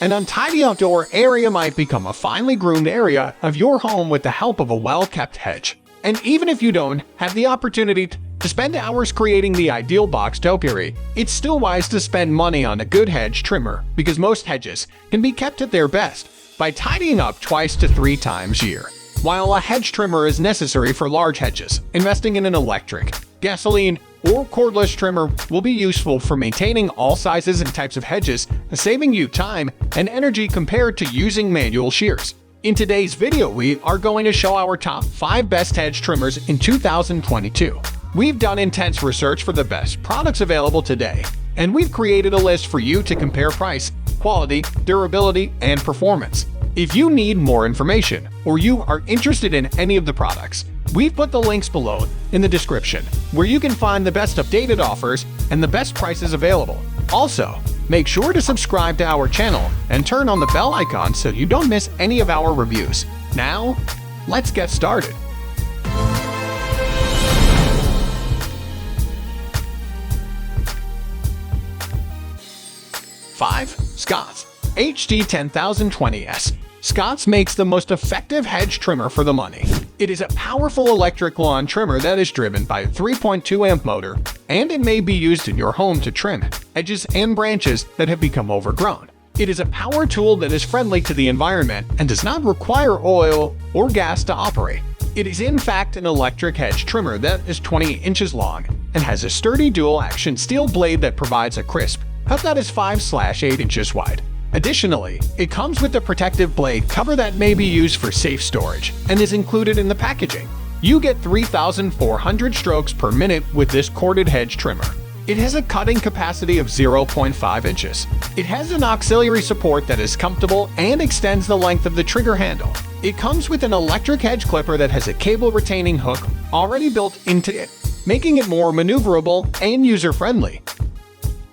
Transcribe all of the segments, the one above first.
An untidy outdoor area might become a finely groomed area of your home with the help of a well-kept hedge. And even if you don't have the opportunity to spend hours creating the ideal box topiary, it's still wise to spend money on a good hedge trimmer because most hedges can be kept at their best by tidying up twice to 3 times a year. While a hedge trimmer is necessary for large hedges, investing in an electric, gasoline, or cordless trimmer will be useful for maintaining all sizes and types of hedges, saving you time and energy compared to using manual shears. In today's video, we are going to show our top 5 best hedge trimmers in 2022. We've done intense research for the best products available today, and we've created a list for you to compare price, quality, durability, and performance. If you need more information or you are interested in any of the products, we've put the links below in the description, where you can find the best updated offers and the best prices available. Also, make sure to subscribe to our channel and turn on the bell icon so you don't miss any of our reviews. Now, let's get started. 5. Scotts HT10020S. Scotts makes the most effective hedge trimmer for the money. It is a powerful electric lawn trimmer that is driven by a 3.2 amp motor, and it may be used in your home to trim edges and branches that have become overgrown. It is a power tool that is friendly to the environment and does not require oil or gas to operate. It is in fact an electric hedge trimmer that is 20 inches long and has a sturdy dual-action steel blade that provides a crisp cut that is 5/8 inches wide. Additionally, it comes with a protective blade cover that may be used for safe storage and is included in the packaging. You get 3,400 strokes per minute with this corded hedge trimmer. It has a cutting capacity of 0.5 inches. It has an auxiliary support that is comfortable and extends the length of the trigger handle. It comes with an electric hedge clipper that has a cable retaining hook already built into it, making it more maneuverable and user-friendly.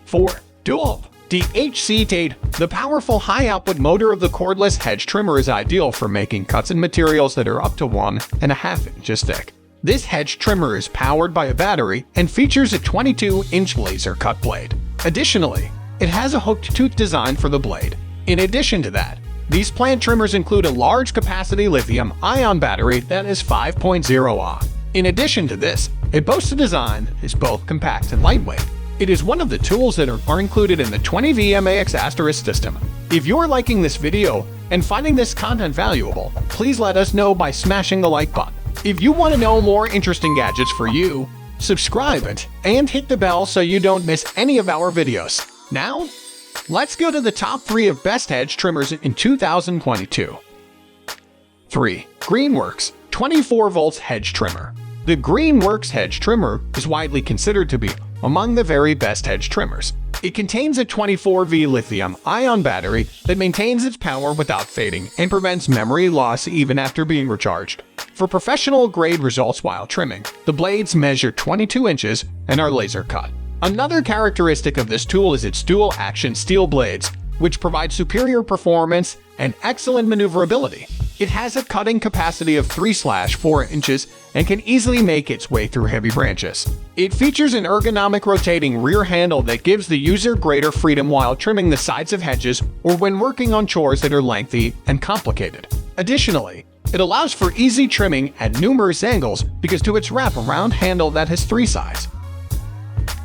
4. Dewalt DHCT8. The powerful high-output motor of the cordless hedge trimmer is ideal for making cuts in materials that are up to 1.5 inches thick. This hedge trimmer is powered by a battery and features a 22-inch laser cut blade. Additionally, it has a hooked tooth design for the blade. In addition to that, these plant trimmers include a large-capacity lithium-ion battery that is 5.0 Ah. In addition to this, it boasts a design that is both compact and lightweight. It is one of the tools that are included in the 20VMAX* system. If you're liking this video and finding this content valuable, please let us know by smashing the like button. If you want to know more interesting gadgets for you, subscribe and hit the bell so you don't miss any of our videos. Now, let's go to the top 3 of best hedge trimmers in 2022. 3. Greenworks 24V Hedge Trimmer. The Greenworks hedge trimmer is widely considered to be among the very best hedge trimmers. It contains a 24V lithium-ion battery that maintains its power without fading and prevents memory loss even after being recharged. For professional-grade results while trimming, the blades measure 22 inches and are laser cut. Another characteristic of this tool is its dual-action steel blades, which provide superior performance and excellent maneuverability. It has a cutting capacity of 3/4 inches and can easily make its way through heavy branches. It features an ergonomic rotating rear handle that gives the user greater freedom while trimming the sides of hedges or when working on chores that are lengthy and complicated. Additionally, it allows for easy trimming at numerous angles because to its wraparound handle that has 3 sides.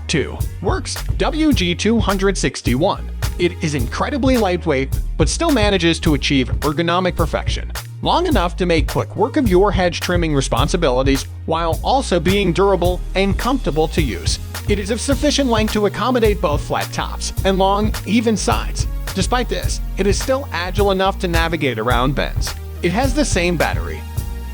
2. Worx WG261. It is incredibly lightweight, but still manages to achieve ergonomic perfection, long enough to make quick work of your hedge trimming responsibilities while also being durable and comfortable to use. It is of sufficient length to accommodate both flat tops and long, even sides. Despite this, it is still agile enough to navigate around bends. It has the same battery,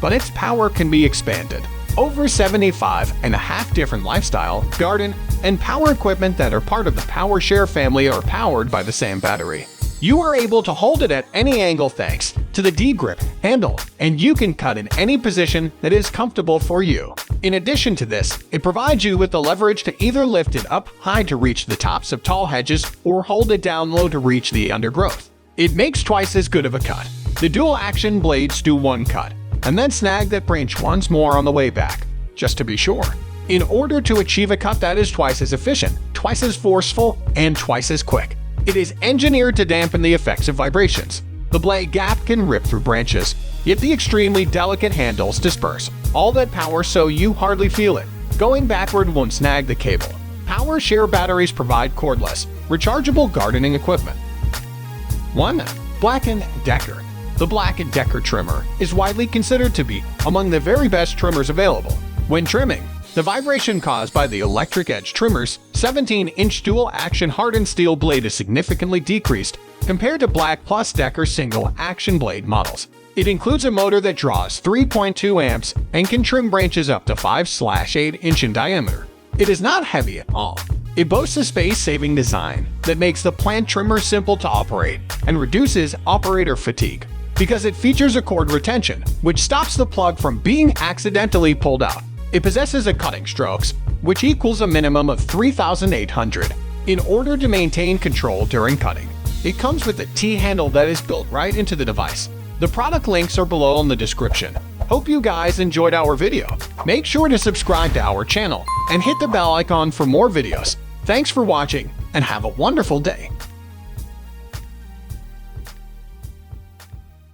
but its power can be expanded. Over 75.5 different lifestyle, garden, and power equipment that are part of the PowerShare family are powered by the same battery. You are able to hold it at any angle thanks to the D-grip handle, and you can cut in any position that is comfortable for you. In addition to this, it provides you with the leverage to either lift it up high to reach the tops of tall hedges or hold it down low to reach the undergrowth. It makes twice as good of a cut. The dual-action blades do one cut, and then snag that branch once more on the way back, just to be sure. In order to achieve a cut that is twice as efficient, twice as forceful, and twice as quick, It is engineered to dampen the effects of vibrations. The blade gap can rip through branches, yet the extremely delicate handles disperse all that power so you hardly feel it. Going backward won't snag the cable. Power share batteries provide cordless, rechargeable gardening equipment. 1. Black & Decker. The Black & Decker trimmer is widely considered to be among the very best trimmers available. When trimming, the vibration caused by the electric edge trimmer's 17-inch dual-action hardened steel blade is significantly decreased compared to Black + Decker single-action blade models. It includes a motor that draws 3.2 amps and can trim branches up to 5/8 inch in diameter. It is not heavy at all. It boasts a space-saving design that makes the plant trimmer simple to operate and reduces operator fatigue because it features a cord retention, which stops the plug from being accidentally pulled out. It possesses a cutting strokes, which equals a minimum of 3,800 in order to maintain control during cutting. It comes with a T-handle that is built right into the device. The product links are below in the description. Hope you guys enjoyed our video. Make sure to subscribe to our channel and hit the bell icon for more videos. Thanks for watching and have a wonderful day.